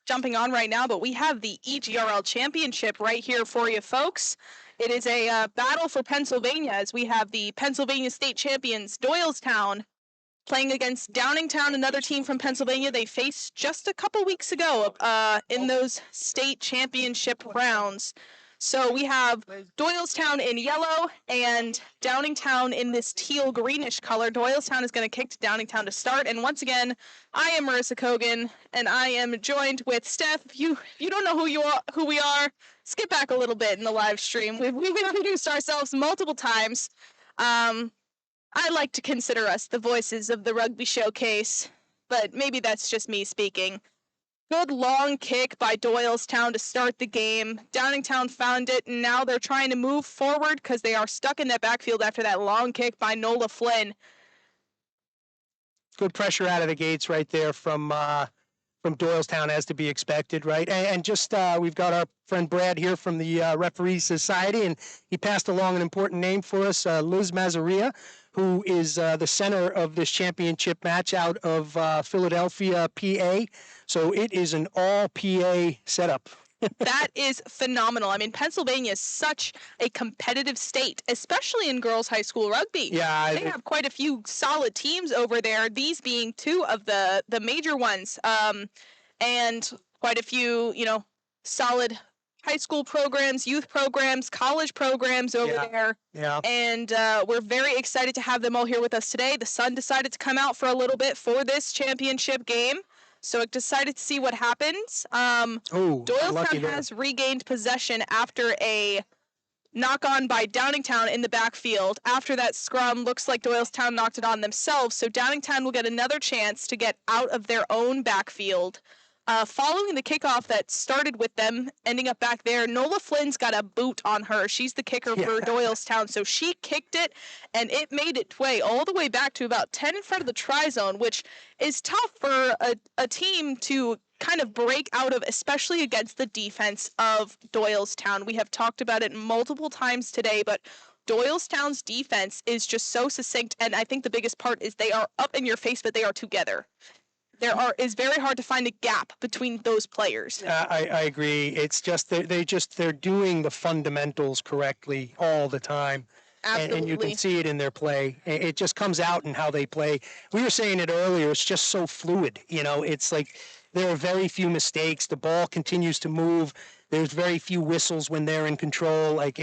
jumping on right now, but we have the EGRL Championship right here for you folks. It is a battle for Pennsylvania as we have the Pennsylvania state champions, Doylestown, playing against Downingtown, another team from Pennsylvania they faced just a couple weeks ago in those state championship rounds. So we have Doylestown in yellow and Downingtown in this teal greenish color. Doylestown is going to kick to Downingtown to start. And once again, I am Marissa Kogan, and I am joined with Steph. If you don't know who we are, skip back a little bit in the live stream. We've introduced ourselves multiple times. I like to consider us the voices of the rugby showcase, but maybe that's just me speaking. Good long kick by Doylestown to start the game. Downingtown found it, and now they're trying to move forward because they are stuck in that backfield after that long kick by Nola Flynn. Good pressure out of the gates right there from Doylestown, as to be expected, right? And just we've got our friend Brad here from the Referees Society, and he passed along an important name for us, Liz Mazzaria, who is the center of this championship match out of Philadelphia, PA. So it is an all-PA setup. That is phenomenal. I mean, Pennsylvania is such a competitive state, especially in girls' high school rugby. Yeah, they have quite a few solid teams over there, these being two of the major ones, and quite a few, solid high school programs, youth programs, college programs over there. Yeah. And we're very excited to have them all here with us today. The sun decided to come out for a little bit for this championship game. So it decided to see what happens. Doylestown has regained possession after a knock-on by Downingtown in the backfield. After that scrum, looks like Doylestown knocked it on themselves. So Downingtown will get another chance to get out of their own backfield. Following the kickoff that started with them ending up back there, Nola Flynn's got a boot on her. She's the kicker for Doylestown, so she kicked it, and it made its way all the way back to about 10 in front of the try zone, which is tough for a team to kind of break out of, especially against the defense of Doylestown. We have talked about it multiple times today, but Doylestown's defense is just so succinct, and I think the biggest part is they are up in your face, but they are together. Is very hard to find a gap between those players. I agree. It's just they're doing the fundamentals correctly all the time. Absolutely. And you can see it in their play. It just comes out in how they play. We were saying it earlier. It's just so fluid. It's like there are very few mistakes. The ball continues to move. There's very few whistles when they're in control. Like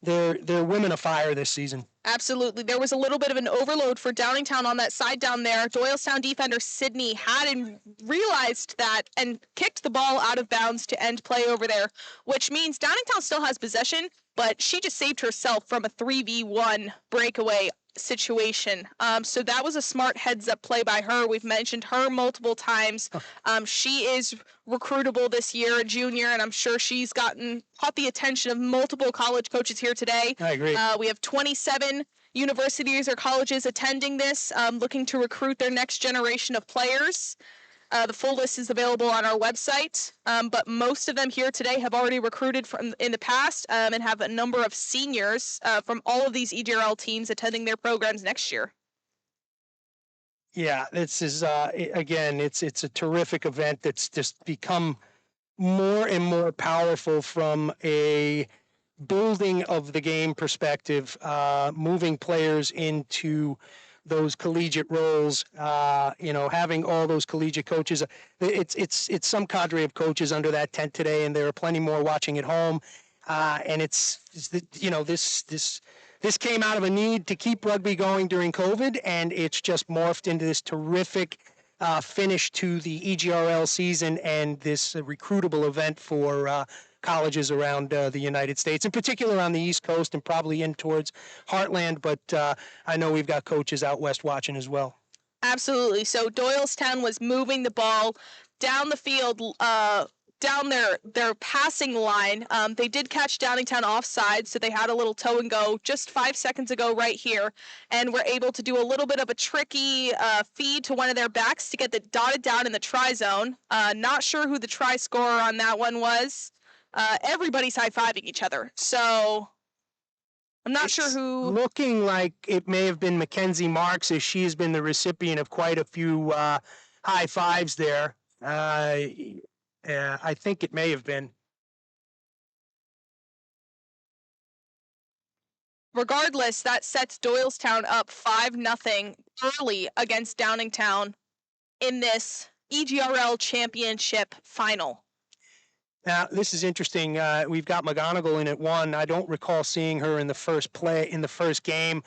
they're women of fire this season. Absolutely. There was a little bit of an overload for Downingtown on that side down there. Doylestown defender Sydney hadn't realized that and kicked the ball out of bounds to end play over there, which means Downingtown still has possession, but she just saved herself from a 3v1 breakaway situation. So that was a smart heads-up play by her. We've mentioned her multiple times. She is recruitable this year, a junior, and I'm sure she's caught the attention of multiple college coaches here today. I agree. We have 27 universities or colleges attending this, looking to recruit their next generation of players. The full list is available on our website, but most of them here today have already recruited in the past and have a number of seniors from all of these EGRL teams attending their programs next year. Yeah, this is, again, it's a terrific event that's just become more and more powerful from a building of the game perspective, moving players into those collegiate roles, having all those collegiate coaches. It's some cadre of coaches under that tent today, and there are plenty more watching at home. And this came out of a need to keep rugby going during COVID, and it's just morphed into this terrific finish to the EGRL season and this recruitable event for colleges around the United States, in particular on the East Coast and probably in towards Heartland, but I know we've got coaches out west watching as well. Absolutely. So Doylestown was moving the ball down the field, down their passing line. They did catch Downingtown offside, so they had a little toe and go just 5 seconds ago right here, and were able to do a little bit of a tricky feed to one of their backs to get it dotted down in the try zone. Not sure who the try scorer on that one was. Everybody's high-fiving ech other, so I'm not sure who. Looking like it may have been Mackenzie Marks, as she has been the recipient of quite a few high fives there. I think it may have been. Regardless, that sets Doylestown up 5-0 early against Downingtown in this EGRL Championship Final. Now, this is interesting. We've got McGonigal in at 1. I don't recall seeing her in the first game.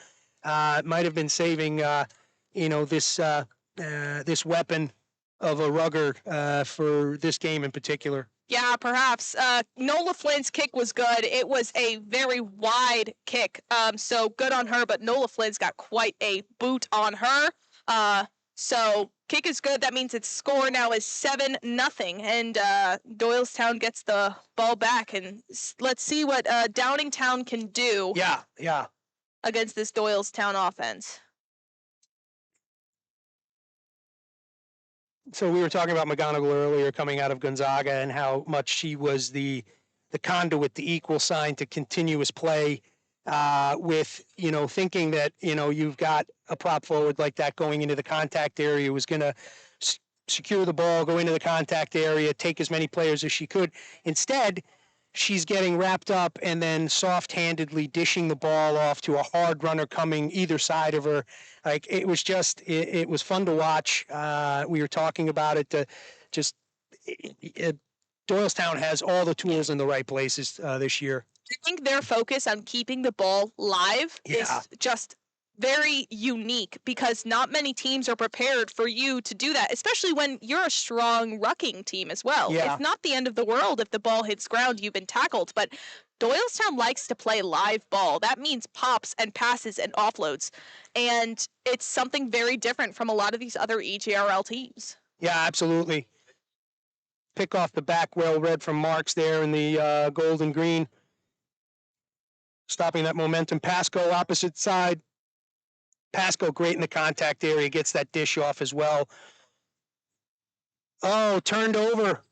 Might have been saving, this weapon of a rugger for this game in particular. Yeah, perhaps. Nola Flynn's kick was good. It was a very wide kick, so good on her, but Nola Flynn's got quite a boot on her. So kick is good. That means its score now is 7-0, and Doylestown gets the ball back. And let's see what Downingtown can do. Yeah. Against this Doylestown offense. So we were talking about McGonigal earlier, coming out of Gonzaga, and how much she was the conduit, the equal sign to continuous play. With, thinking that, you've got a prop forward like that going into the contact area who was going to secure the ball, go into the contact area, take as many players as she could. Instead, she's getting wrapped up and then soft-handedly dishing the ball off to a hard runner coming either side of her. Like, it was just, it was fun to watch. We were talking about it. Doylestown has all the tools in the right places this year. I think their focus on keeping the ball live is just very unique, because not many teams are prepared for you to do that, especially when you're a strong rucking team as well. Yeah. It's not the end of the world if the ball hits ground, you've been tackled, but Doylestown likes to play live ball. That means pops and passes and offloads, and it's something very different from a lot of these other EGRL teams. Yeah, absolutely. Pick off the back, well read from Marks there in the gold and green. Stopping that momentum. Pasco, opposite side. Pasco, great in the contact area, gets that dish off as well. Oh, turned over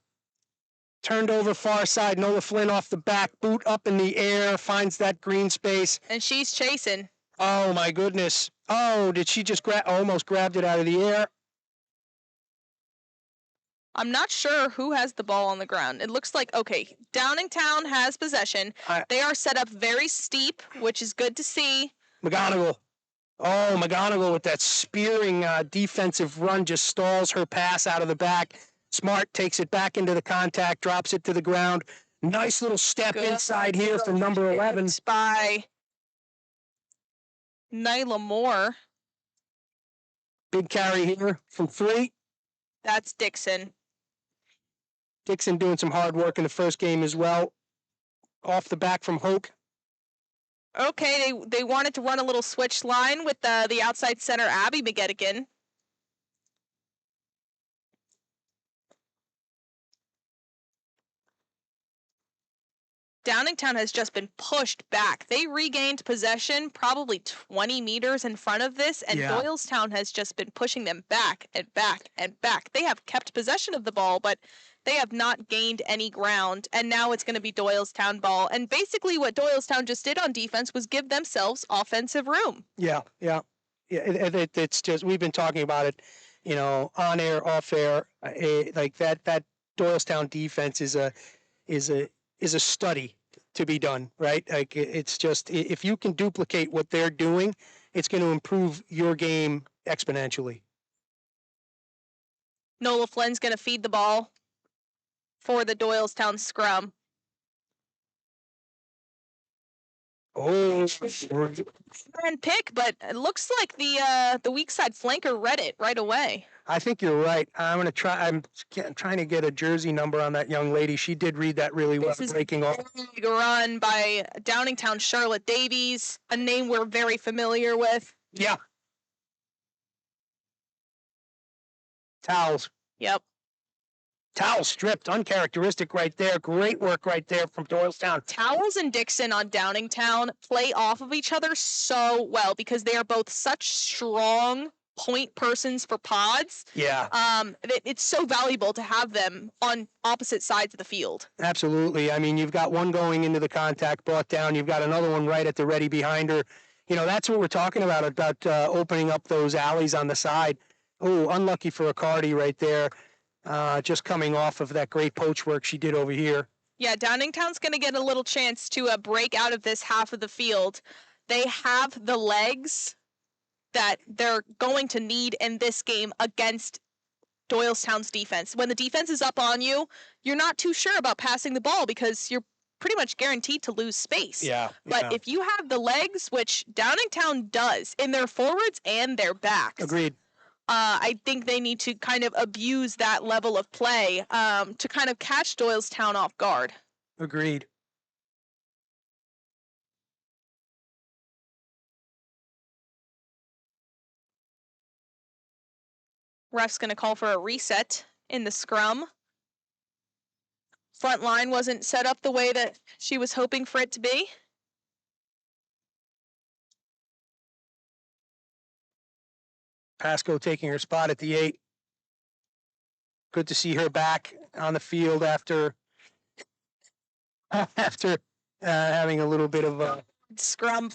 far side. Nola Flynn off the back, boot up in the air, finds that green space. And she's chasing. Oh, my goodness. Oh, did she just almost grabbed it out of the air? I'm not sure who has the ball on the ground. It looks like, okay, Downingtown has possession. They are set up very steep, which is good to see. McGonigal. Oh, McGonigal with that spearing defensive run just stalls her pass out of the back. Smart takes it back into the contact, drops it to the ground. Nice little step inside here from number 11. By Nyla Moore. Big carry here from 3. That's Dixon. Dixon doing some hard work in the first game as well. Off the back from Hoke. Okay, they wanted to run a little switch line with the outside center, Abby McGettigan. Downingtown has just been pushed back. They regained possession probably 20 meters in front of this, and Doylestown has just been pushing them back and back and back. They have kept possession of the ball, but they have not gained any ground, and now it's going to be Doylestown ball. And basically what Doylestown just did on defense was give themselves offensive room. Yeah. It's just, we've been talking about it, on air, off air, like that Doylestown defense is a study to be done, right? Like, it's just, if you can duplicate what they're doing, it's going to improve your game exponentially. Nola Flynn's going to feed the ball for the Doylestown scrum. Oh, And pick, but it looks like the weak side flanker read it right away. I think you're right. I'm trying to get a jersey number on that young lady. She did read that really well, breaking off. Big run by Downingtown Charlotte Davies, a name we're very familiar with. Yeah. Towels. Yep. Towel stripped, uncharacteristic right there. Great work right there from Doylestown. Towels and Dixon on Downingtown play off of each other so well because they are both such strong point persons for pods. Yeah. It's so valuable to have them on opposite sides of the field. Absolutely. I mean, you've got one going into the contact, brought down. You've got another one right at the ready behind her. That's what we're talking about opening up those alleys on the side. Oh, unlucky for Riccardi right there. just coming off of that great poach work she did over here. Yeah, Downingtown's going to get a little chance to break out of this half of the field. They have the legs that they're going to need in this game against Doylestown's defense. When the defense is up on you, you're not too sure about passing the ball because you're pretty much guaranteed to lose space. Yeah. But if you have the legs, which Downingtown does in their forwards and their backs. Agreed. I think they need to kind of abuse that level of play to kind of catch Doylestown off guard. Agreed. Ref's going to call for a reset in the scrum. Front line wasn't set up the way that she was hoping for it to be. Pasco taking her spot at the 8. Good to see her back on the field after having a little bit of a scrum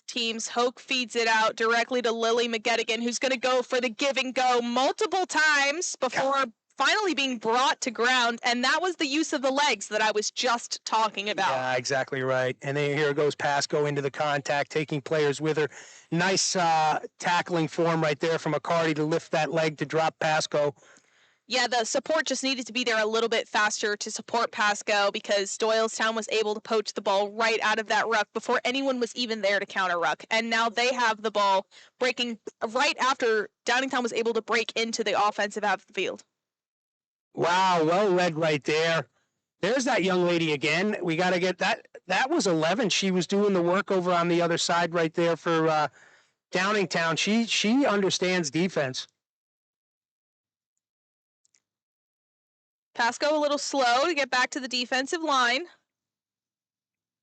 teams. Hoke feeds it out directly to Lily McGettigan, who's going to go for the give and go multiple times before finally being brought to ground. And that was the use of the legs that I was just talking about. Yeah, exactly right. And then here goes Pasco into the contact, taking players with her. Nice tackling form right there from McCarty to lift that leg to drop Pasco. Yeah, the support just needed to be there a little bit faster to support Pasco because Doylestown was able to poach the ball right out of that ruck before anyone was even there to counter ruck. And now they have the ball breaking right after Downingtown was able to break into the offensive half of the field. Wow, well led right there. There's that young lady again. We got to get that. That was 11. She was doing the work over on the other side right there for Downingtown. She understands defense. Pasco a little slow to get back to the defensive line.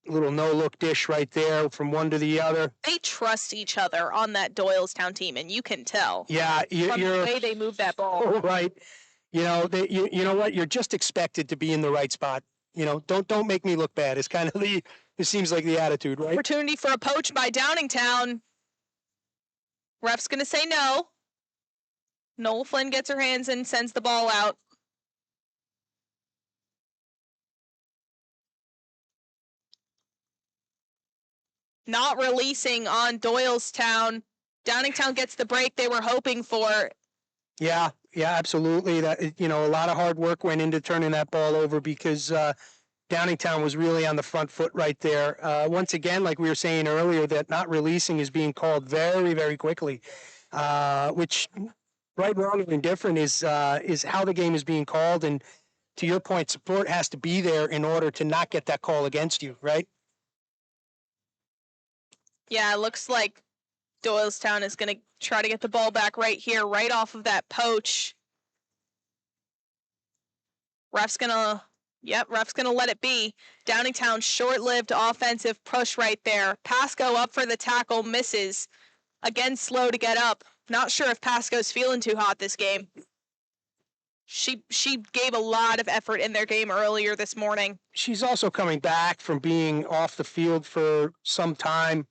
Little no-look dish right there from one to the other. They trust each other on that Doylestown team, and you can tell. Yeah, from the way they move that ball. Right. You know, you know what? You're just expected to be in the right spot. You know, don't make me look bad. It's kind of it seems like the attitude, right? Opportunity for a poach by Downingtown. Ref's going to say no. Noel Flynn gets her hands and sends the ball out. Not releasing on Doylestown. Downingtown gets the break they were hoping for. Yeah, absolutely. That, you know, a lot of hard work went into turning that ball over because Downingtown was really on the front foot right there. Once again, like we were saying earlier, that not releasing is being called very, very quickly, which right, wrong, or indifferent is how the game is being called. And to your point, support has to be there in order to not get that call against you, right? Yeah, it looks like Doylestown is going to try to get the ball back right here, right off of that poach. Ref's going to let it be. Downingtown, short-lived offensive push right there. Pasco up for the tackle, misses. Again, slow to get up. Not sure if Pasco's feeling too hot this game. She gave a lot of effort in their game earlier this morning. She's also coming back from being off the field for some time.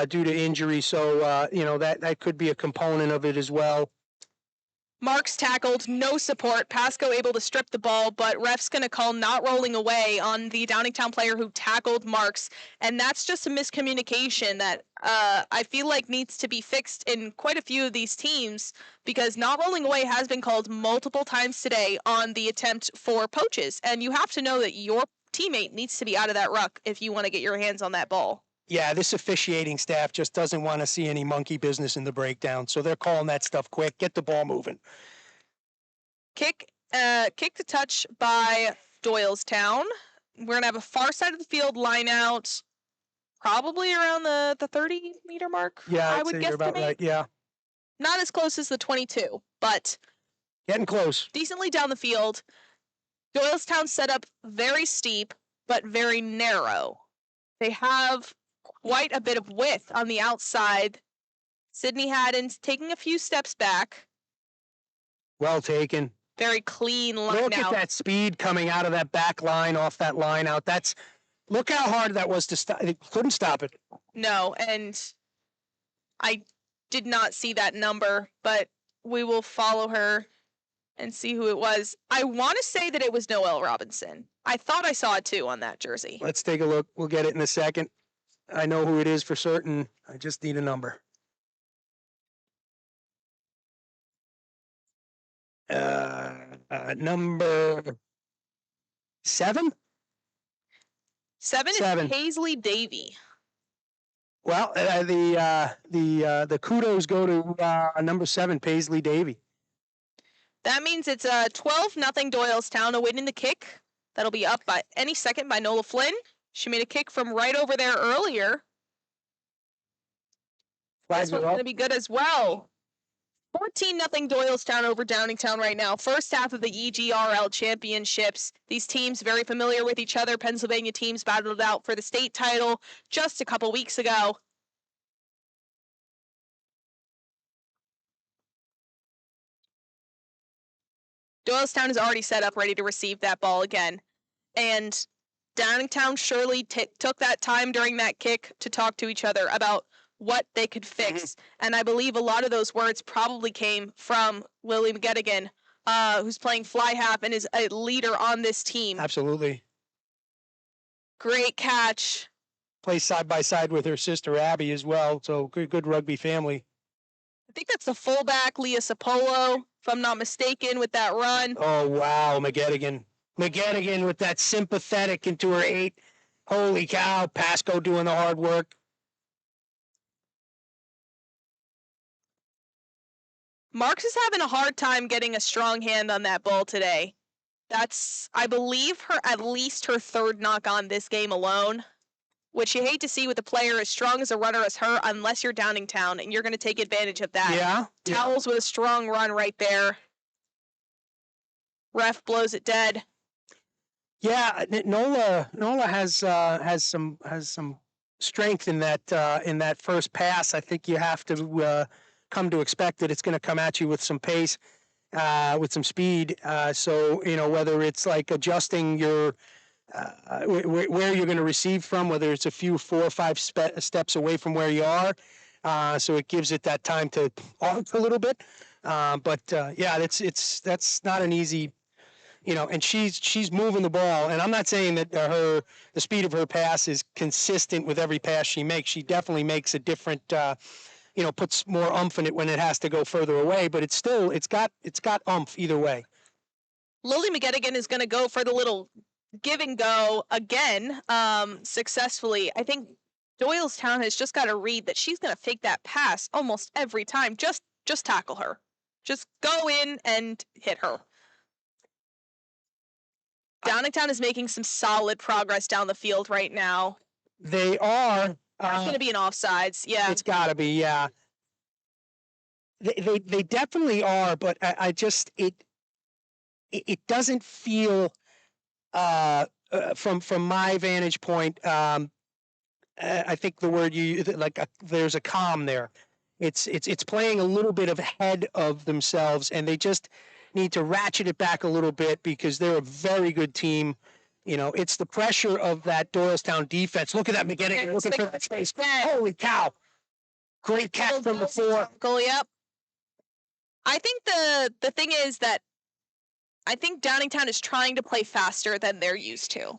Due to injury, so you know that could be a component of it as well. Marks tackled, no support. Pasco able to strip the ball, but ref's going to call not rolling away on the Downingtown player who tackled Marks, and that's just a miscommunication that I feel like needs to be fixed in quite a few of these teams because not rolling away has been called multiple times today on the attempt for poaches, and you have to know that your teammate needs to be out of that ruck if you want to get your hands on that ball. Yeah, this officiating staff just doesn't want to see any monkey business in the breakdown, so they're calling that stuff quick. Get the ball moving. Kick to touch by Doylestown. We're going to have a far side of the field line out, probably around the 30-meter mark. Yeah, I would guess about right. Yeah. Not as close as the 22, but getting close. Decently down the field. Doylestown set up very steep, but very narrow. They have quite a bit of width on the outside. Sydney Haddon's taking a few steps back. Well taken. Very clean line out. Look at that speed coming out of that back line, off that line out. Look how hard that was to stop. It couldn't stop it. No, and I did not see that number, but we will follow her and see who it was. I want to say that it was Noel Robinson. I thought I saw it too on that jersey. Let's take a look. We'll get it in a second. I know who it is for certain. I just need a number. Number 7? 7 7. is Paisley Davey. Well, the kudos go to number 7, Paisley Davey. That means it's 12-0 Doylestown, a win in the kick. That'll be up by any second by Nola Flynn. She made a kick from right over there earlier. This one's going to be good as well. 14-0 Doylestown over Downingtown right now. First half of the EGRL Championships. These teams very familiar with each other. Pennsylvania teams battled out for the state title just a couple weeks ago. Doylestown is already set up, ready to receive that ball again. And Downingtown surely took that time during that kick to talk to each other about what they could fix. And I believe a lot of those words probably came from Lily McGettigan, who's playing fly half and is a leader on this team. Absolutely. Great catch. Plays side by side with her sister Abby as well. So good rugby family. I think that's the fullback, Leah Sapolo, if I'm not mistaken, with that run. Oh, wow, McGettigan. McGettigan with that sympathetic into her 8. Holy cow, Pasco doing the hard work. Marks is having a hard time getting a strong hand on that ball today. That's, I believe, at least her 3rd knock on this game alone, which you hate to see with a player as strong as a runner as her, unless you're Downingtown, and you're going to take advantage of that. Yeah. Towels with a strong run right there. Ref blows it dead. Yeah, Nola has some strength in that first pass. I think you have to come to expect that it's going to come at you with some pace, with some speed. So whether it's like adjusting your where you're going to receive from, whether it's a few 4 or 5 steps away from where you are, so it gives it that time to arc a little bit. But that's not an easy. And she's moving the ball, and I'm not saying that the speed of her pass is consistent with every pass she makes. She definitely makes a different, puts more oomph in it when it has to go further away. But it's got oomph either way. Lily McGettigan is going to go for the little give and go again, successfully. I think Doylestown has just got to read that she's going to fake that pass almost every time. Just tackle her. Just go in and hit her. Downingtown is making some solid progress down the field right now. They are. It's going to be an offsides, yeah. It's got to be, yeah. They definitely are, but I just it doesn't feel from my vantage point. I think the word there's a calm there. It's playing a little bit of ahead of themselves, and they just need to ratchet it back a little bit because they're a very good team. It's the pressure of that Doylestown defense. Look at that McGettigan looking for that space. Holy cow. Great catch from the 4. Yep. I think the thing is that I think Downingtown is trying to play faster than they're used to.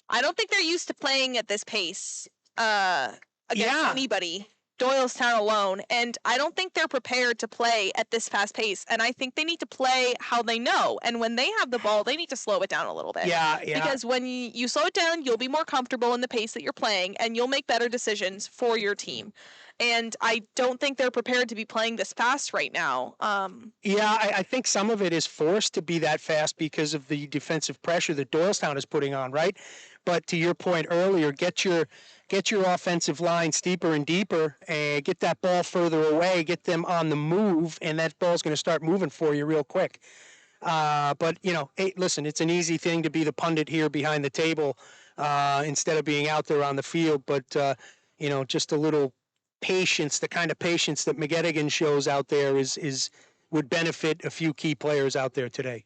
I don't think they're used to playing at this pace against anybody. Doylestown alone, and I don't think they're prepared to play at this fast pace, and I think they need to play how they know, and when they have the ball, they need to slow it down a little bit. Yeah. Because when you slow it down, you'll be more comfortable in the pace that you're playing, and you'll make better decisions for your team. And I don't think they're prepared to be playing this fast right now. I think some of it is forced to be that fast because of the defensive pressure that Doylestown is putting on, right? But to your point earlier, get your offensive line steeper and deeper, and get that ball further away, get them on the move, and that ball's going to start moving for you real quick. But hey, listen, it's an easy thing to be the pundit here behind the table instead of being out there on the field. But just a little patience, the kind of patience that McGettigan shows out there would benefit a few key players out there today.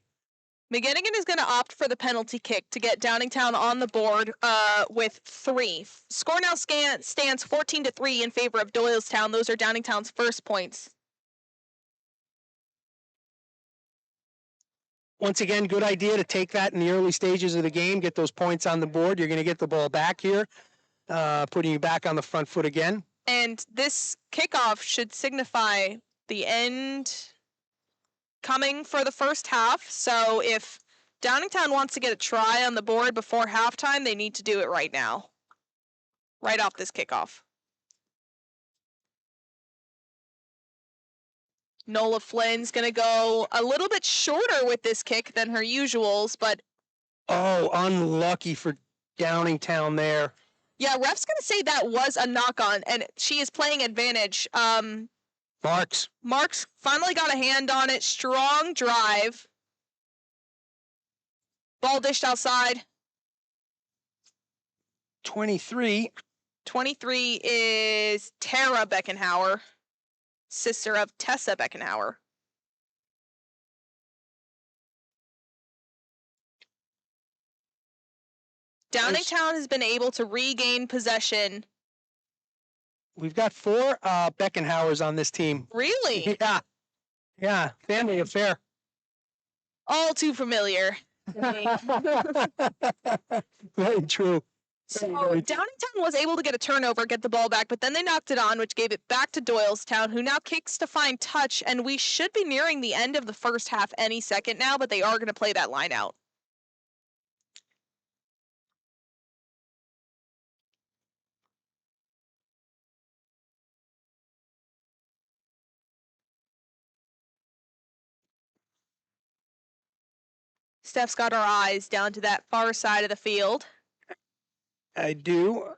McGettigan is going to opt for the penalty kick to get Downingtown on the board with 3. Score now stands 14-3 in favor of Doylestown. Those are Downingtown's first points. Once again, good idea to take that in the early stages of the game, get those points on the board. You're going to get the ball back here, putting you back on the front foot again. And this kickoff should signify the end coming for the first half. So if Downingtown wants to get a try on the board before halftime, they need to do it right now. Right off this kickoff. Nola Flynn's going to go a little bit shorter with this kick than her usuals, but... Oh, unlucky for Downingtown there. Yeah, ref's going to say that was a knock-on, and she is playing advantage. Marks finally got a hand on it. Strong drive. Ball dished outside. 23. 23 is Tara Beckenhauer, sister of Tessa Beckenhauer. Downingtown has been able to regain possession. We've got 4 Beckenhauers on this team. Really? Yeah, family affair. All too familiar. Very true. So Downingtown was able to get a turnover, get the ball back, but then they knocked it on, which gave it back to Doylestown, who now kicks to find touch, and we should be nearing the end of the first half any second now, but they are going to play that line out. Steph's got our eyes down to that far side of the field. I do.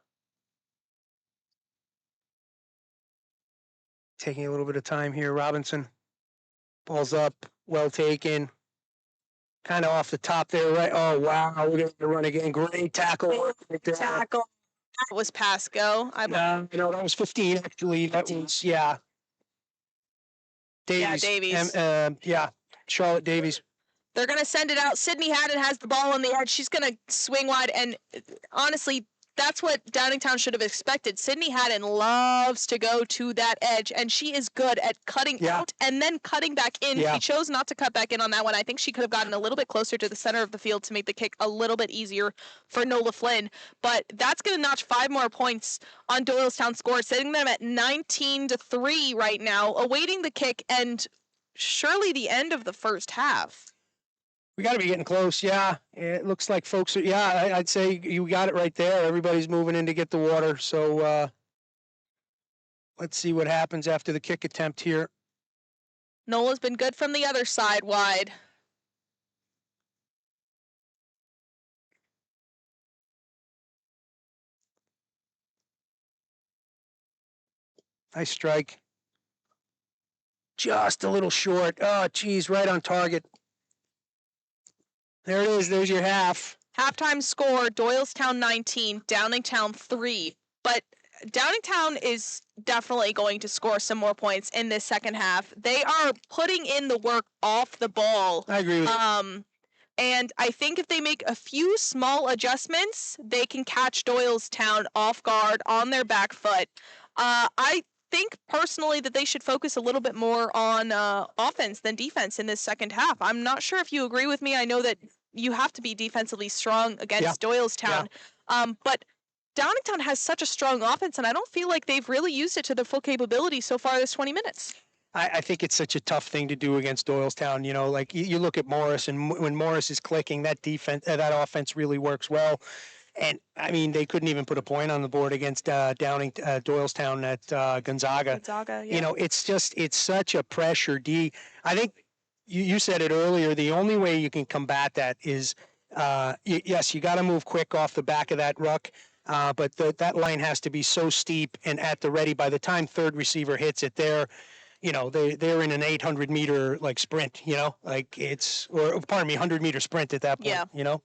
Taking a little bit of time here, Robinson. Ball's up, well taken. Kind of off the top there, right? Oh, wow, we're going to run again. Great tackle. Right there. Tackle. That was Pasco. No, that was 15, actually. That was, yeah. Davies. Yeah, Davies. Yeah, Charlotte Davies. They're going to send it out. Sydney Haddon has the ball on the edge. She's going to swing wide, and honestly, that's what Downingtown should have expected. Sydney Haddon loves to go to that edge, and she is good at cutting out and then cutting back in. She chose not to cut back in on that one. I think she could have gotten a little bit closer to the center of the field to make the kick a little bit easier for Nola Flynn. But that's going to notch 5 more points on Doylestown's score, setting them at 19-3 right now, awaiting the kick and surely the end of the first half. We got to be getting close, yeah. It looks like folks are, I'd say you got it right there. Everybody's moving in to get the water. So let's see what happens after the kick attempt here. Nola's been good from the other side wide. Nice strike. Just a little short. Oh, geez, right on target. There it is. There's your half. Halftime score, Doylestown 19, Downingtown 3. But Downingtown is definitely going to score some more points in this second half. They are putting in the work off the ball. I agree with you. And I think if they make a few small adjustments, they can catch Doylestown off guard on their back foot. I think personally that they should focus a little bit more on offense than defense in this second half. I'm not sure if you agree with me. I know that you have to be defensively strong against Doylestown, but Downingtown has such a strong offense, and I don't feel like they've really used it to their full capability so far this 20 minutes. I think it's such a tough thing to do against Doylestown. Like you look at Morris, and when Morris is clicking, that that offense really works well. And I mean, they couldn't even put a point on the board against Doylestown at Gonzaga. It's such a pressure D. I think you said it earlier. The only way you can combat that is, yes, you got to move quick off the back of that ruck, but that line has to be so steep and at the ready. By the time third receiver hits it, they're in an 800-meter sprint. 100-meter sprint at that point. Yeah.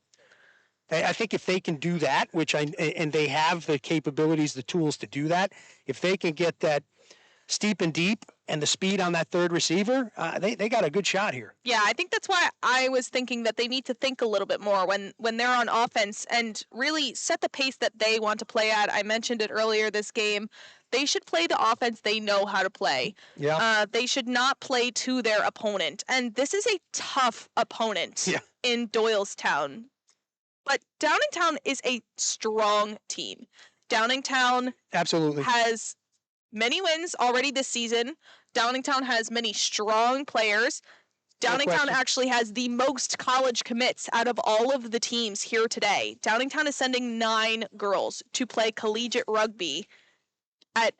I think if they can do that, and they have the capabilities, the tools to do that, if they can get that steep and deep and the speed on that third receiver, they got a good shot here. Yeah, I think that's why I was thinking that they need to think a little bit more when they're on offense and really set the pace that they want to play at. I mentioned it earlier this game. They should play the offense they know how to play. Yeah. They should not play to their opponent. And this is a tough opponent in Doylestown. But Downingtown is a strong team. Downingtown Absolutely has many wins already this season. Downingtown has many strong players. Downingtown actually has the most college commits out of all of the teams here today. Downingtown is sending 9 girls to play collegiate rugby at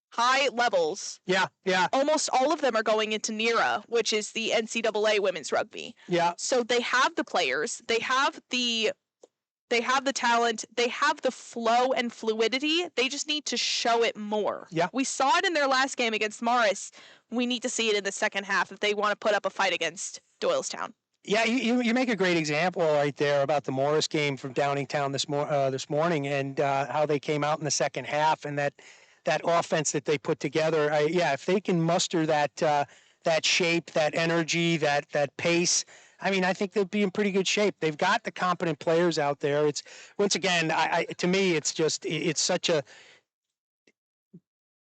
high levels. Yeah. Almost all of them are going into NERA, which is the NCAA women's rugby. Yeah. So they have the players, they have the talent, they have the flow and fluidity. They just need to show it more. Yeah. We saw it in their last game against Morris. We need to see it in the second half if they want to put up a fight against Doylestown. Yeah, you make a great example right there about the Morris game from Downingtown this morning, and how they came out in the second half, and that offense that they put together. If they can muster that shape, that energy, that pace, I mean, I think they'll be in pretty good shape. They've got the competent players out there. It's once again, to me, it's such a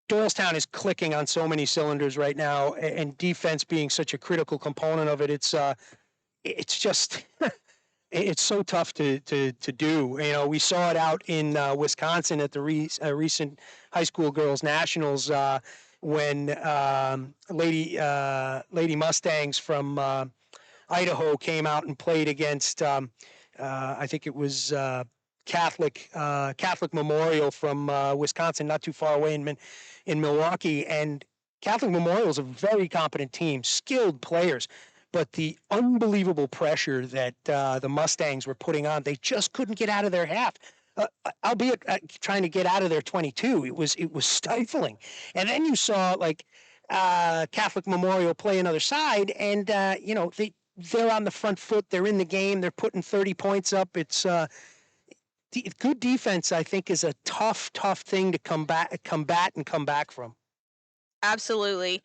Doylestown is clicking on so many cylinders right now, and defense being such a critical component of it. It's just it's so tough to do. You know, we saw it out in Wisconsin at the recent high school girls nationals when Lady Mustangs from Idaho came out and played against I think it was Catholic Memorial from Wisconsin, not too far away in Milwaukee. And Catholic Memorial is a very competent team, skilled players. But the unbelievable pressure that the Mustangs were putting on, they just couldn't get out of their half. Albeit trying to get out of their 22, it was stifling. And then you saw like Catholic Memorial play another side, and they're on the front foot. They're in the game. They're putting 30 points up. It's good defense. I think is a tough thing to combat and come back from. Absolutely.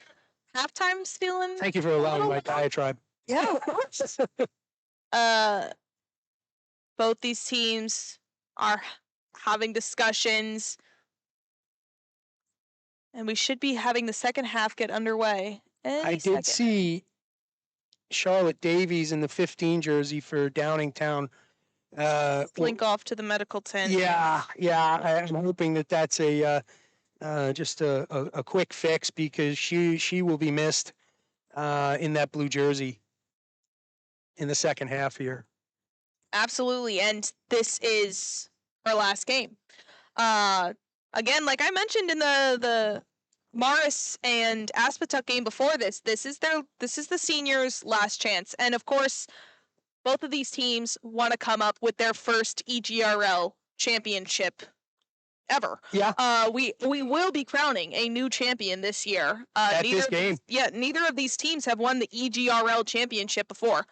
Halftime's feeling. Thank you for allowing my diatribe. Yeah, of course. Both these teams are having discussions, and we should be having the second half get underway. I did see Charlotte Davies in the 15 jersey for Downingtown. Link off to the medical tent. Yeah. I'm hoping that's just a quick fix, because she will be missed in that blue jersey in the second half here. Absolutely, and this is our last game. Again, like I mentioned in the Morris and Aspetuck game before this is the seniors' last chance, and of course, both of these teams want to come up with their first EGRL championship ever. Yeah. We will be crowning a new champion this year. At this game. Neither of these teams have won the EGRL championship before.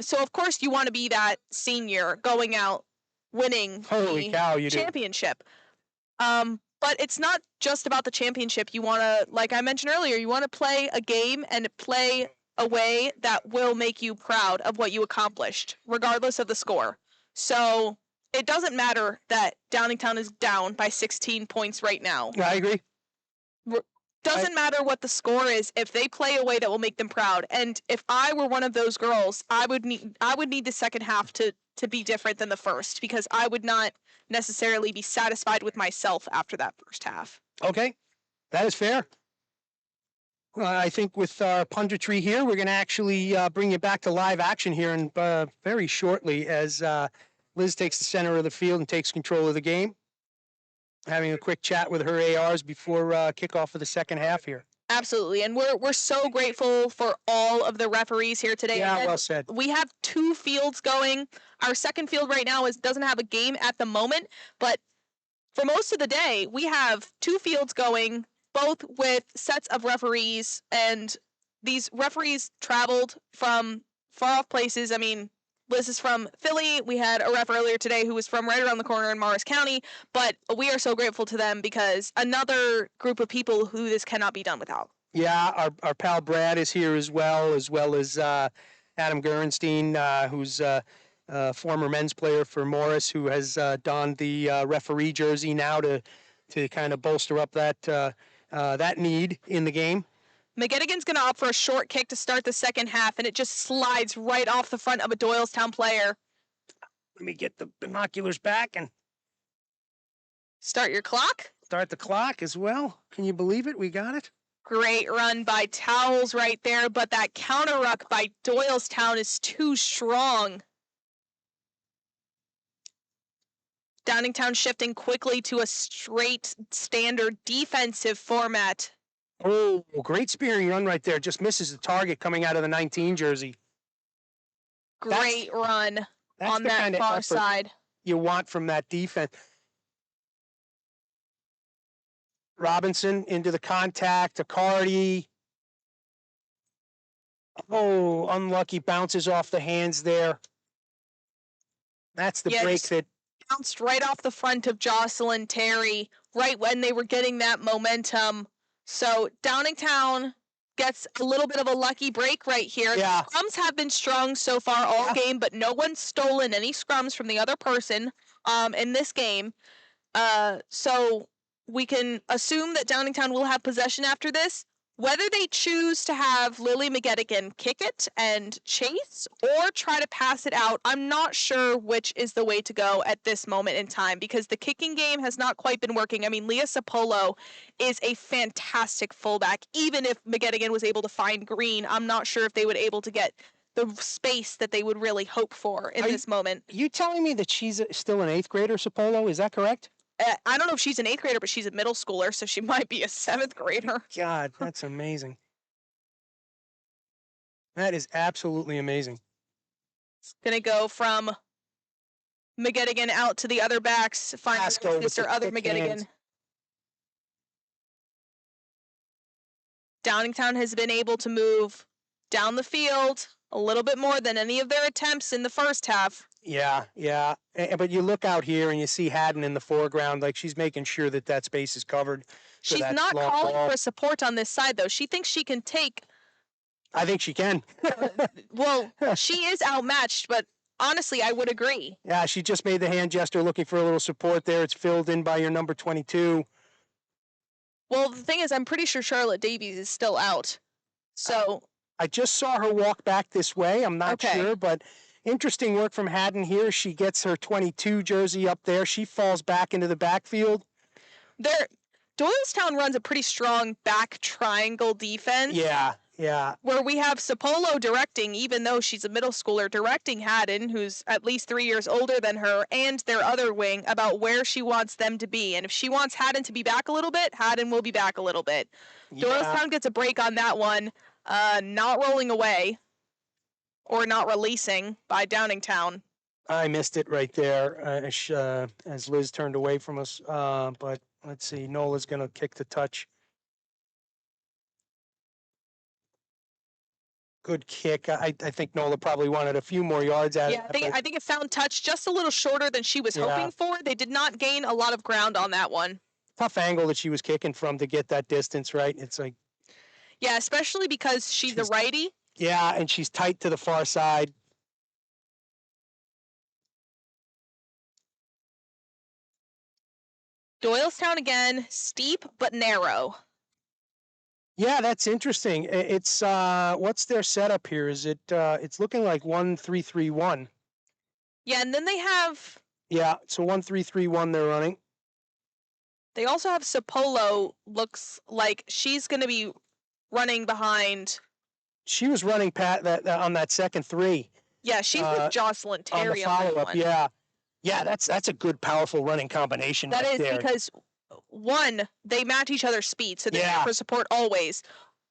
So of course you want to be that senior going out winning the championship. But it's not just about the championship. You want to, like I mentioned earlier, you want to play a game and play a way that will make you proud of what you accomplished, regardless of the score. So it doesn't matter that Downingtown is down by 16 points right now. I agree. Doesn't matter what the score is if they play a way that will make them proud. And if I were one of those girls, I would need the second half to be different than the first, because I would not necessarily be satisfied with myself after that first half. Okay, that is fair. I think with our punditry here, we're going to actually bring you back to live action here in very shortly, as Liz takes the center of the field and takes control of the game. Having a quick chat with her ARs before kickoff of the second half here. Absolutely, and we're so grateful for all of the referees here today. Yeah, well said. We have 2 fields going. Our second field right now doesn't have a game at the moment, but for most of the day, we have 2 fields going, both with sets of referees, and these referees traveled from far off places. I mean, Liz is from Philly. We had a ref earlier today who was from right around the corner in Morris County, but we are so grateful to them, because another group of people who this cannot be done without. Yeah, our pal Brad is here as well as Adam Gernstein, who's a former men's player for Morris, who has donned the referee jersey now to to kind of bolster up that need in the game. McGettigan's going to opt for a short kick to start the second half, and it just slides right off the front of a Doylestown player. Let me get the binoculars back and start your clock. Start the clock as well. Can you believe it? We got it. Great run by Towels right there, but that counter ruck by Doylestown is too strong. Downingtown shifting quickly to a straight standard defensive format. Oh, great spearing run right there. Just misses the target coming out of the 19 jersey. Great run on that kind of far side. You want from that defense. Robinson into the contact, Accardi. Oh, unlucky, bounces off the hands there. That's the break that bounced right off the front of Jocelyn Terry, right when they were getting that momentum. So Downingtown gets a little bit of a lucky break right here. Yeah. The scrums have been strong so far all game, but no one's stolen any scrums from the other person in this game. So we can assume that Downingtown will have possession after this. Whether they choose to have Lily McGettigan kick it and chase or try to pass it out, I'm not sure which is the way to go at this moment in time because the kicking game has not quite been working. I mean, Leah Sapolo is a fantastic fullback. Even if McGettigan was able to find Green, I'm not sure if they would able to get the space that they would really hope for in this moment. You telling me that she's still an 8th grader, Sapolo? Is that correct? I don't know if she's an 8th grader, but she's a middle schooler, so she might be a 7th grader. God, that's amazing. That is absolutely amazing. It's going to go from McGettigan out to the other backs. Find Mr. Other McGettigan. Downingtown has been able to move down the field a little bit more than any of their attempts in the first half. Yeah. But you look out here and you see Haddon in the foreground, like she's making sure that that space is covered. She's not calling for support on this side, though. She thinks she can take. I think she can. Well, she is outmatched, but honestly, I would agree. Yeah, she just made the hand gesture looking for a little support there. It's filled in by your number 22. Well, the thing is, I'm pretty sure Charlotte Davies is still out. So. I just saw her walk back this way. I'm not sure, but interesting work from Haddon here. She gets her 22 jersey up there. She falls back into the backfield. Doylestown runs a pretty strong back triangle defense. Yeah. Where we have Sapolo directing, even though she's a middle schooler, directing Haddon, who's at least 3 years older than her, and their other wing about where she wants them to be. And if she wants Haddon to be back a little bit, Haddon will be back a little bit. Yeah. Doylestown gets a break on that one. Not rolling away or not releasing by Downingtown. I missed it right there as Liz turned away from us. But let's see, Nola's going to kick the touch. Good kick. I think Nola probably wanted a few more yards at it. I think it found touch just a little shorter than she was hoping for. They did not gain a lot of ground on that one. Tough angle that she was kicking from to get that distance, right? It's like. Yeah, especially because she's a righty. Yeah, and she's tight to the far side. Doylestown again, steep but narrow. Yeah, that's interesting. It's what's their setup here? Is it it's looking like 1-3-3-1. Yeah, and then they have. Yeah, so 1-3-3-1 they're running. They also have Sapolo. Looks like she's going to be running behind. She was running on that second 3. Yeah, she's with Jocelyn Terry on the follow-up. Yeah, that's a good, powerful running combination. That right is there. Because one, they match each other's speed, so they're there for support always.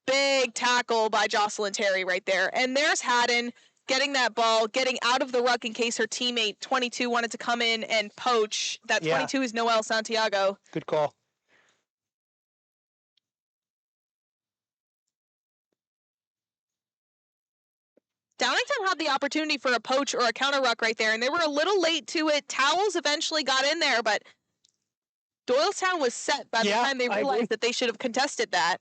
Big tackle by Jocelyn Terry right there, and there's Haddon getting that ball, getting out of the ruck in case her teammate 22 wanted to come in and poach. That 22 is Noelle Santiago. Good call. Downingtown had the opportunity for a poach or a counter ruck right there, and they were a little late to it. Towels eventually got in there, but Doylestown was set by the time they realized that they should have contested that.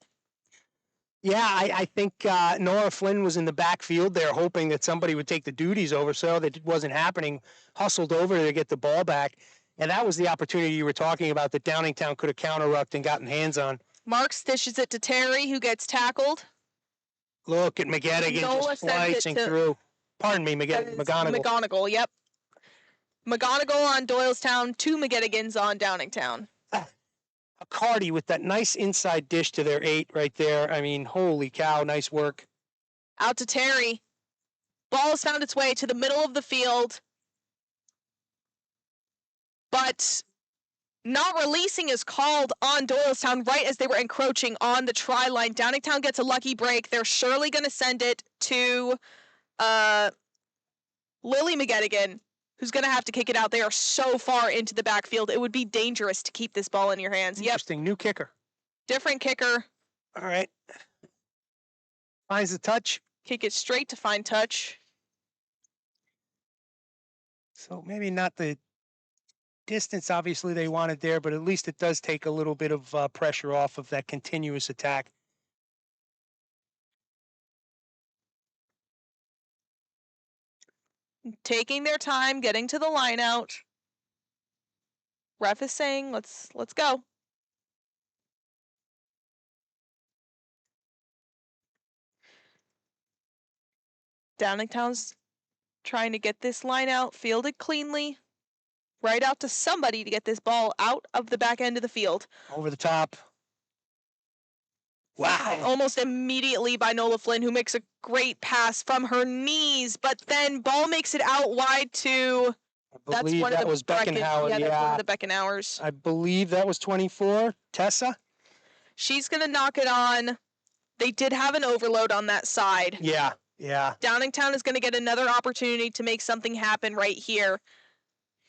Yeah, I think Nora Flynn was in the backfield there hoping that somebody would take the duties over, so that it wasn't happening. Hustled over to get the ball back. And that was the opportunity you were talking about that Downingtown could have counter-rucked and gotten hands on. Marks dishes it to Terry, who gets tackled. Look at McGettigan just slicing through. Pardon me, McGonigal. McGonigal, yep. McGonigal on Doylestown, 2 McGettigans on Downingtown. Cardi with that nice inside dish to their 8 right there. I mean, holy cow, nice work. Out to Terry. Ball has found its way to the middle of the field. But not releasing is called on Doylestown right as they were encroaching on the try line. Downingtown gets a lucky break. They're surely going to send it to Lily McGettigan, who's going to have to kick it out. They are so far into the backfield. It would be dangerous to keep this ball in your hands. Interesting. New kicker. Different kicker. All right. Finds the touch. Kick it straight to find touch. So maybe not the distance, obviously, they wanted there, but at least it does take a little bit of pressure off of that continuous attack. Taking their time, getting to the line out. Ref is saying, let's go. Downingtown's trying to get this line out, fielded cleanly. Right out to somebody to get this ball out of the back end of the field. Over the top. Wow. Almost immediately by Nola Flynn, who makes a great pass from her knees, but then ball makes it out wide to... I believe that was Beckenhauer. Yeah, that's one of the Beckenhauers. I believe that was 24. Tessa? She's going to knock it on. They did have an overload on that side. Yeah. Downingtown is going to get another opportunity to make something happen right here.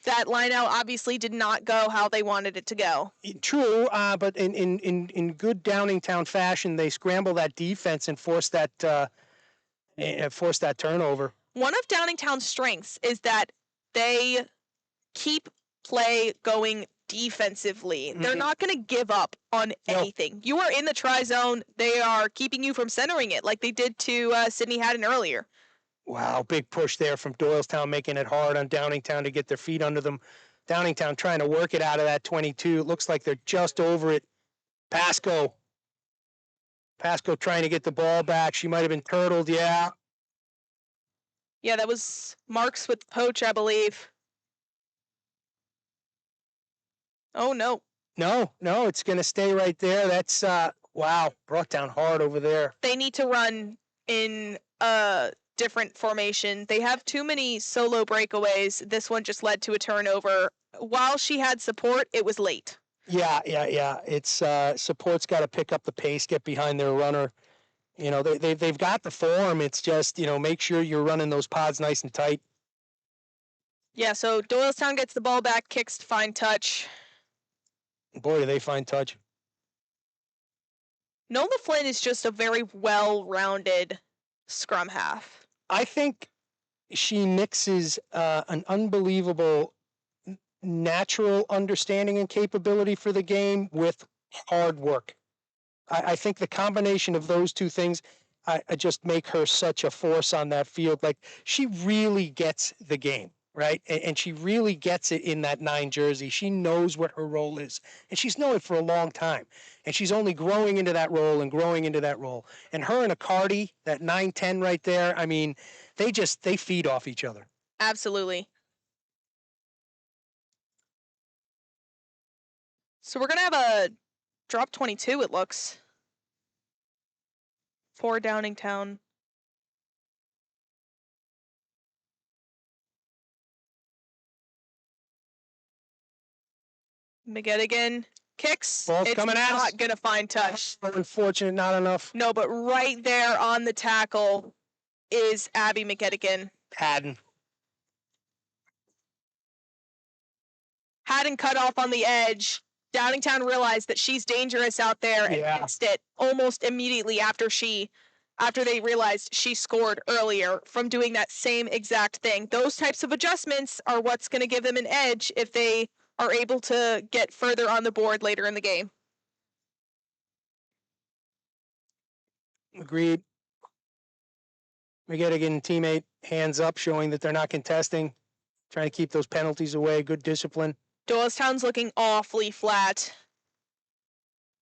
That line out obviously did not go how they wanted it to go. True, but in good Downingtown fashion, they scramble that defense and force that turnover. One of Downingtown's strengths is that they keep play going defensively. They're not going to give up on anything. You are in the try zone. They are keeping you from centering it like they did to Sydney Haddon earlier. Wow, big push there from Doylestown, making it hard on Downingtown to get their feet under them. Downingtown trying to work it out of that 22. It looks like they're just over it. Pasco trying to get the ball back. She might have been turtled, yeah. Yeah, that was Marks with Poach, I believe. Oh, no. No, it's going to stay right there. That's, wow, brought down hard over there. They need to run in different formation. They have too many solo breakaways. This one just led to a turnover. While she had support, it was late. Yeah. It's support's got to pick up the pace, get behind their runner. You know, they've got the form. It's just, make sure you're running those pods nice and tight. Yeah, so Doylestown gets the ball back, kicks to find touch. Boy, do they find touch. Nola Flynn is just a very well-rounded scrum half. I think she mixes an unbelievable natural understanding and capability for the game with hard work. I think the combination of those two things I just make her such a force on that field. Like, she really gets the game, right? And she really gets it in that 9 jersey. She knows what her role is. And she's known it for a long time. And she's only growing into that role and growing into that role. And her and Accardi, that 9-10 right there, I mean, they feed off each other. Absolutely. So we're going to have a drop 22, it looks, for Downingtown. McGettigan kicks. Ball's coming at us. It's not going to find touch. Unfortunate, not enough. No, but right there on the tackle is Abby McGettigan. Haddon cut off on the edge. Downingtown realized that she's dangerous out there and fixed it almost immediately after they realized she scored earlier from doing that same exact thing. Those types of adjustments are what's going to give them an edge if they are able to get further on the board later in the game. Agreed. McGettigan teammate hands up, showing that they're not contesting, trying to keep those penalties away. Good discipline. Doylestown's looking awfully flat.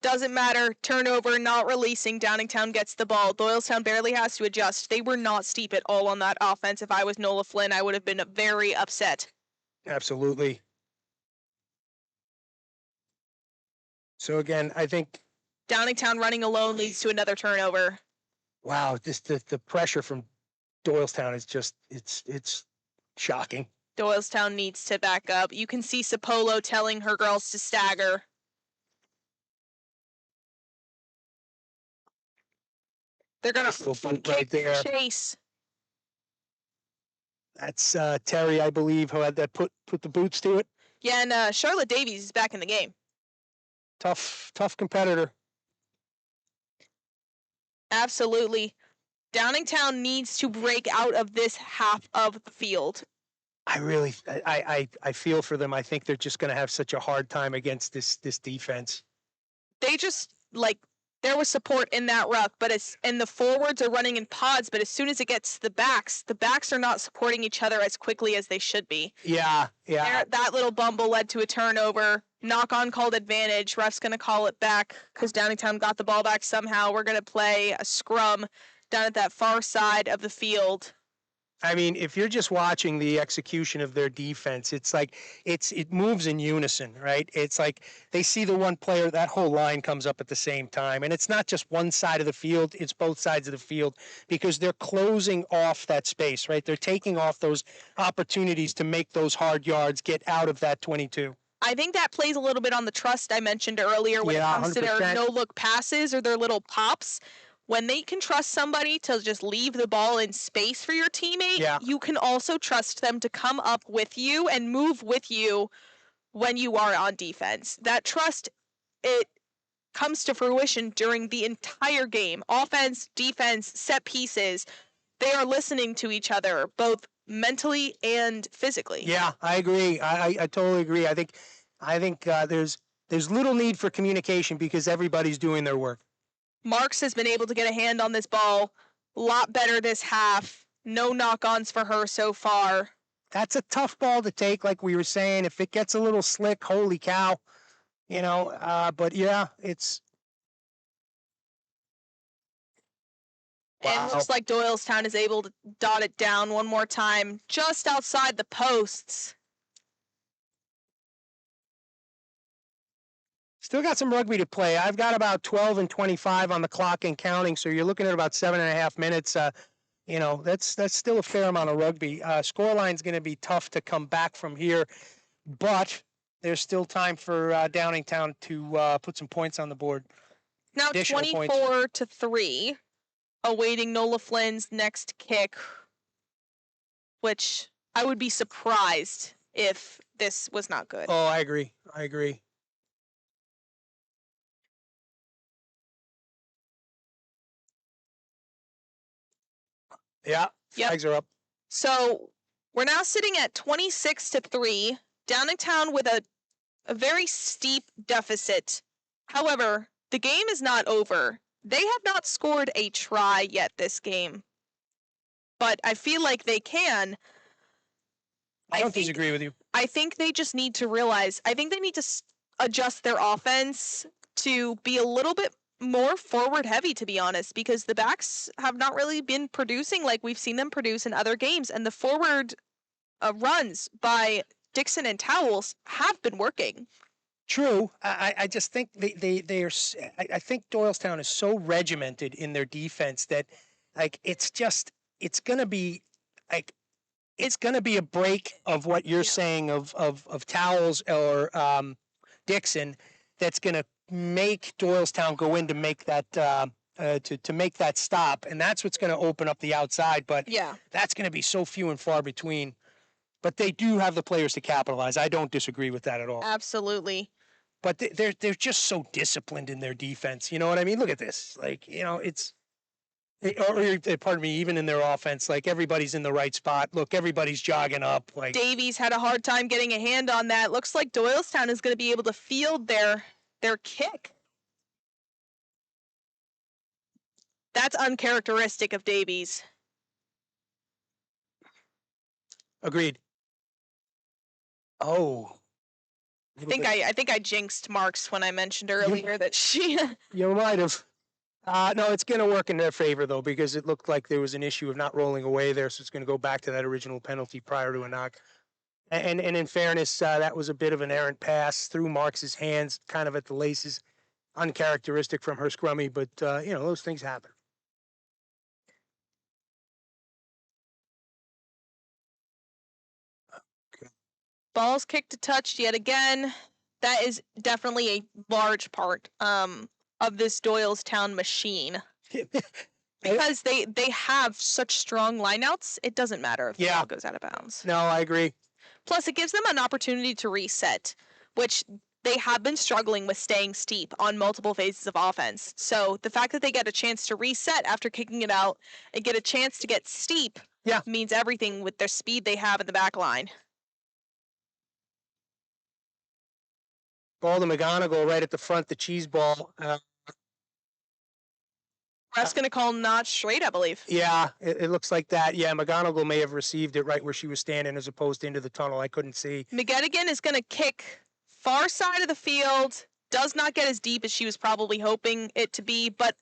Doesn't matter. Turnover, not releasing. Downingtown gets the ball. Doylestown barely has to adjust. They were not steep at all on that offense. If I was Nola Flynn, I would have been very upset. Absolutely. So again, I think Downingtown running alone leads to another turnover. wow, the pressure from Doylestown is just it's shocking. Doylestown needs to back up. You can see Sapolo telling her girls to stagger. They're gonna right there. chase. That's Terry, I believe, who had that put the boots to it. Yeah, and Charlotte Davies is back in the game. Tough competitor. Absolutely. Downingtown needs to break out of this half of the field. I feel for them. I think they're just going to have such a hard time against this defense. They just, like, there was support in that ruck, and the forwards are running in pods, but as soon as it gets to the backs are not supporting each other as quickly as they should be. Yeah. That little bumble led to a turnover. Knock-on called advantage. Ref's going to call it back because Downingtown got the ball back somehow. We're going to play a scrum down at that far side of the field. I mean, if you're just watching the execution of their defense, it's like it moves in unison, right? It's like they see the one player, that whole line comes up at the same time. And it's not just one side of the field, it's both sides of the field because they're closing off that space, right? They're taking off those opportunities to make those hard yards get out of that 22. I think that plays a little bit on the trust I mentioned earlier when it comes 100%. To their no-look passes or their little pops. When they can trust somebody to just leave the ball in space for your teammate, you can also trust them to come up with you and move with you when you are on defense. That trust, it comes to fruition during the entire game. Offense, defense, set pieces, they are listening to each other, both mentally and physically. Yeah, I agree. I totally agree. I think there's little need for communication because everybody's doing their work. Marks has been able to get a hand on this ball a lot better this half. No knock-ons for her so far. That's a tough ball to take, like we were saying. If it gets a little slick, holy cow. But yeah, it's... Wow. And it looks like Doylestown is able to dot it down one more time, just outside the posts. Still got some rugby to play. I've got about 12 and 25 on the clock and counting, so you're looking at about 7.5 minutes. That's still a fair amount of rugby. Scoreline's going to be tough to come back from here, but there's still time for Downingtown to put some points on the board. Now 24-3, awaiting Nola Flynn's next kick, which I would be surprised if this was not good. Oh, I agree. Yeah, flags are up. So we're now sitting at 26-3. Downingtown with a very steep deficit. However, the game is not over. They have not scored a try yet this game. But I feel like they can. I don't disagree with you. I think they just need to realize, I think they need to adjust their offense to be a little bit more forward heavy, to be honest, because the backs have not really been producing like we've seen them produce in other games, and the forward runs by Dixon and Towels have been working. True. I just think they are. I think Doylestown is so regimented in their defense that it's gonna be a break of what you're saying of Towels or Dixon that's gonna make Doylestown go in to make that to make that stop, and that's what's going to open up the outside. But that's going to be so few and far between. But they do have the players to capitalize. I don't disagree with that at all. Absolutely. But they're just so disciplined in their defense. You know what I mean? Look at this. Pardon me, even in their offense, everybody's in the right spot. Look, everybody's jogging up. Davies had a hard time getting a hand on that. Looks like Doylestown is going to be able to field their kick. That's uncharacteristic of Davies. Agreed. Oh. I think I jinxed Marks when I mentioned earlier that she. You might have. No, it's going to work in their favor, though, because it looked like there was an issue of not rolling away there, so it's going to go back to that original penalty prior to a knock. And in fairness, that was a bit of an errant pass through Marks's hands, kind of at the laces, uncharacteristic from her scrummy, but, those things happen. Balls kicked to touch yet again. That is definitely a large part of this Doylestown machine. Because they have such strong lineouts, it doesn't matter if the ball goes out of bounds. No, I agree. Plus, it gives them an opportunity to reset, which they have been struggling with staying steep on multiple phases of offense. So the fact that they get a chance to reset after kicking it out and get a chance to get steep means everything with their speed they have in the back line. Ball to McGonigal right at the front, the cheese ball. Ref's going to call not straight, I believe. Yeah, it looks like that. Yeah, McGonigal may have received it right where she was standing as opposed to into the tunnel. I couldn't see. McGettigan is going to kick far side of the field. Does not get as deep as she was probably hoping it to be, but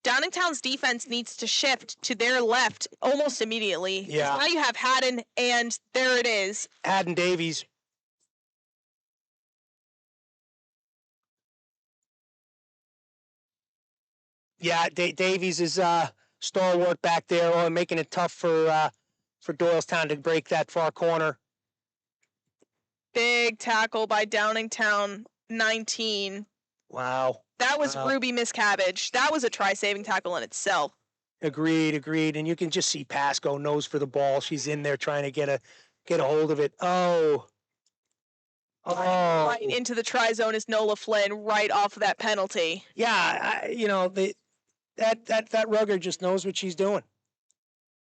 Downingtown's defense needs to shift to their left almost immediately. Yeah. Now you have Haddon, and there it is. Haddon Davies. Yeah, Davies is stalwart back there, making it tough for Doylestown to break that far corner. Big tackle by Downingtown, 19. Wow. That was Ruby Miscavige. That was a try-saving tackle in itself. Agreed. And you can just see Pasco nose for the ball. She's in there trying to get a hold of it. Oh. Right into the try zone is Nola Flynn, right off of that penalty. Yeah, that rugger just knows what she's doing.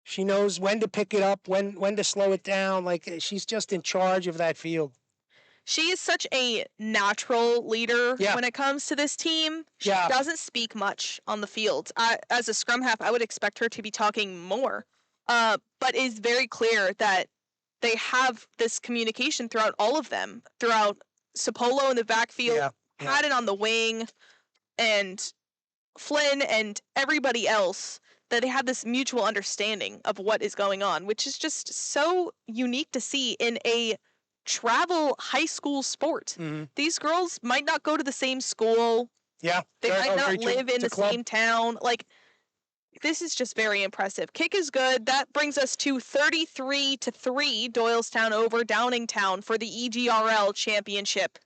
She knows when to pick it up, when to slow it down. Like, she's just in charge of that field. She is such a natural leader when it comes to this team. She doesn't speak much on the field. As a scrum half, I would expect her to be talking more. But it's very clear that they have this communication throughout all of them, throughout Sapolo in the backfield, Haddon on the wing, and Flynn and everybody else, that they have this mutual understanding of what is going on, which is just so unique to see in a travel high school sport. Mm-hmm. These girls might not go to the same school. Yeah. They might not live in the same town. Like, this is just very impressive. Kick is good. That brings us to 33-3, Doylestown over Downingtown for the EGRL Championship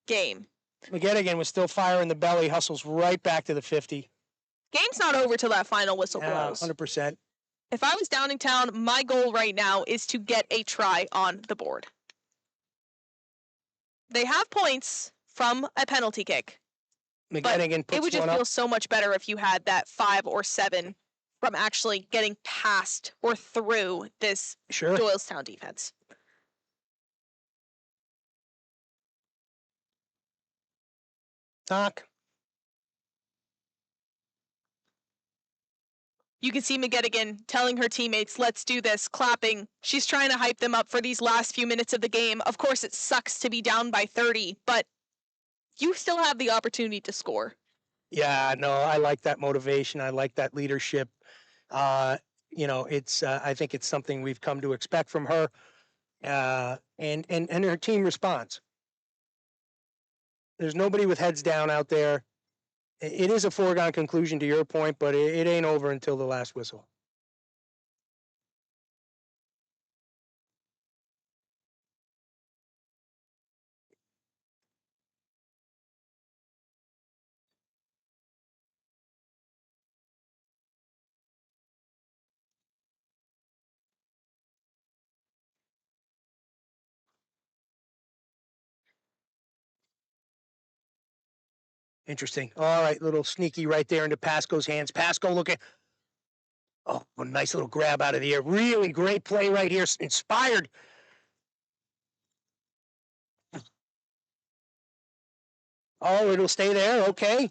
game. McGettigan was still firing the belly, hustles right back to the 50. Game's not over till that final whistle blows. 100%. If I was Downingtown, my goal right now is to get a try on the board. They have points from a penalty kick. McGettigan puts it would just one feel up. so much better if you had that 5 or 7 from actually getting past or through this Doylestown defense. Knock. You can see McGettigan telling her teammates, let's do this, clapping. She's trying to hype them up for these last few minutes of the game. Of course, it sucks to be down by 30, but you still have the opportunity to score. Yeah, no, I like that motivation. I like that leadership. It's I think it's something we've come to expect from her, and her team responds. There's nobody with heads down out there. It is a foregone conclusion to your point, but it ain't over until the last whistle. Interesting. All right, little sneaky right there into Pasco's hands. Pasco looking. Oh, a nice little grab out of the air. Really great play right here. Inspired. Oh, it'll stay there. Okay.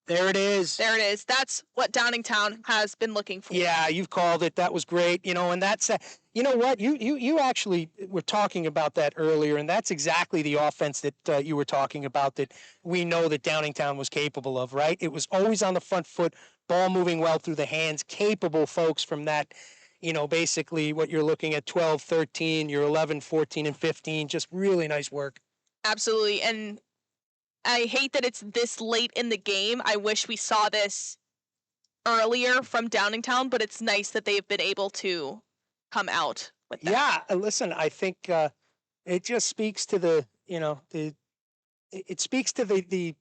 There it is. There it is. That's what Downingtown has been looking for. Yeah, you've called it. That was great. And that's, you know what? You actually were talking about that earlier, and that's exactly the offense that you were talking about that we know that Downingtown was capable of, right? It was always on the front foot, ball moving well through the hands, capable folks from that, basically what you're looking at 12, 13, your 11, 14, and 15. Just really nice work. Absolutely. And I hate that it's this late in the game. I wish we saw this earlier from Downingtown, but it's nice that they've been able to come out with that. Yeah, listen, I think it just speaks to it speaks to the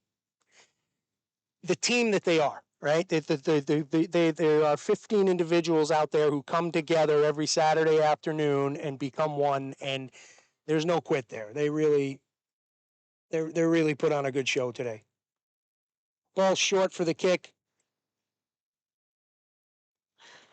team that they are, right? There are 15 individuals out there who come together every Saturday afternoon and become one, and there's no quit there. They're really put on a good show today. Ball short for the kick.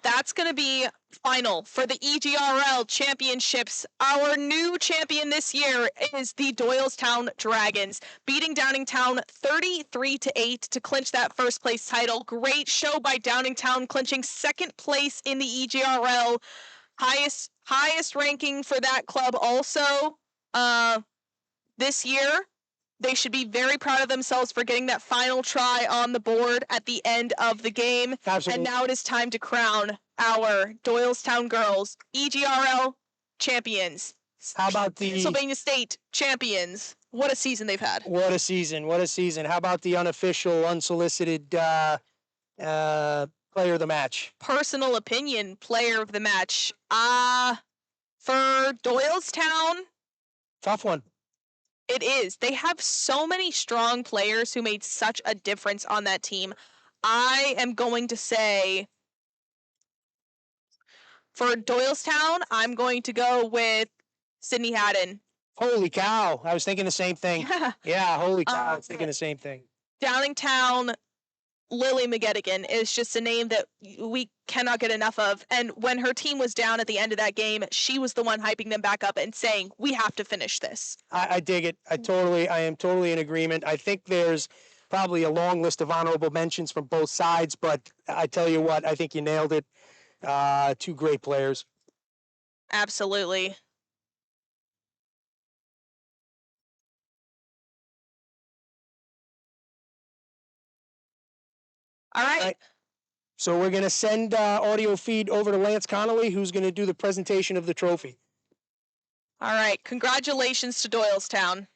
That's going to be final for the EGRL Championships. Our new champion this year is the Doylestown Dragons, beating Downingtown 33-8 to clinch that first place title. Great show by Downingtown, clinching second place in the EGRL. Highest ranking for that club also this year. They should be very proud of themselves for getting that final try on the board at the end of the game. Absolutely. And now it is time to crown our Doylestown girls EGRL champions. How about the Pennsylvania State champions? What a season they've had. What a season. What a season. How about the unofficial, unsolicited player of the match? Personal opinion, player of the match. For Doylestown. Tough one. It is. They have so many strong players who made such a difference on that team. I am going to say, for Doylestown, I'm going to go with Sydney Haddon. Holy cow. I was thinking the same thing. Yeah, holy cow. I was thinking the same thing. Downingtown, Lily McGettigan is just a name that we cannot get enough of. And when her team was down at the end of that game, she was the one hyping them back up and saying, we have to finish this. I dig it. I am totally in agreement. I think there's probably a long list of honorable mentions from both sides, but I tell you what, I think you nailed it. Two great players. Absolutely. All right. So we're going to send audio feed over to Lance Connolly, who's going to do the presentation of the trophy. All right. Congratulations to Doylestown.